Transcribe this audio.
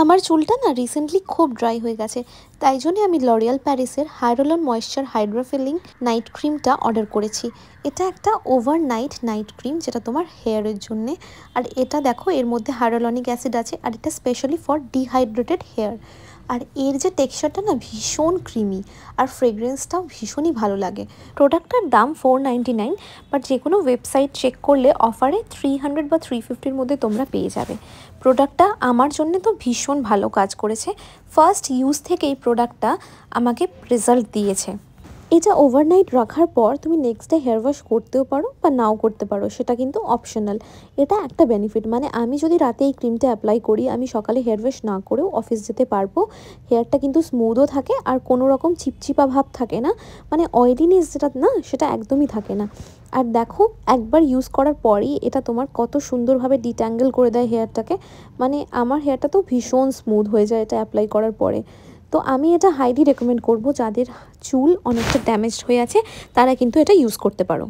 আমার চুলটা না রিসেন্টলি খুব ড্রাই হয়ে গেছে, তাই জন্য আমি লরিয়াল প্যারিসের হাইড্রোলন ময়েশ্চার হাইড্রোফিলিং নাইট ক্রিমটা অর্ডার করেছি। এটা একটা ওভারনাইট নাইট ক্রিম, যেটা তোমার হেয়ারের জন্যে। আর এটা দেখো, এর মধ্যে হাইড্রোলনিক অ্যাসিড আছে, আর এটা স্পেশালি ফর ডিহাইড্রেটেড হেয়ার। আর এর যে টেক্সচারটা না ভীষণ ক্রিমি, আর ফ্রেগরেন্সটাও ভীষণই ভালো লাগে। প্রোডাক্টটার দাম 499, বাট যে কোনো ওয়েবসাইট চেক করলে অফারে 300 বা 350-র মধ্যে তোমরা পেয়ে যাবে। প্রোডাক্টটা আমার জন্য তো ভীষণ ভালো কাজ করেছে। ফার্স্ট ইউজ থেকে এই প্রোডাক্টটা আমাকে রেজাল্ট দিয়েছে। এটা ওভারনাইট রাখার পর তুমি নেক্সট ডে হেয়ার ওয়াশ করতেও পারো বা নাও করতে পারো, সেটা কিন্তু অপশনাল। এটা একটা বেনিফিট, মানে আমি যদি রাতে এই ক্রিমটা অ্যাপ্লাই করি, আমি সকালে হেয়ার ওয়াশ না করেও অফিস যেতে পারবো। হেয়ারটা কিন্তু স্মুথও থাকে, আর কোনো রকম চিপচিপা ভাব থাকে না, মানে অয়েলিনেস যেটা না সেটা একদমই থাকে না। আর দেখো, একবার ইউজ করার পরই এটা তোমার কত সুন্দরভাবে ডিট্যাঙ্গেল করে দেয় হেয়ারটাকে। মানে আমার হেয়ারটা তো ভীষণ স্মুথ হয়ে যায় এটা অ্যাপ্লাই করার পরে। তো আমি এটা হাইলি রেকমেন্ড করব, যাদের চুল অনেকটা ড্যামেজড হয়ে আছে তারা কিন্তু এটা ইউজ করতে পারো।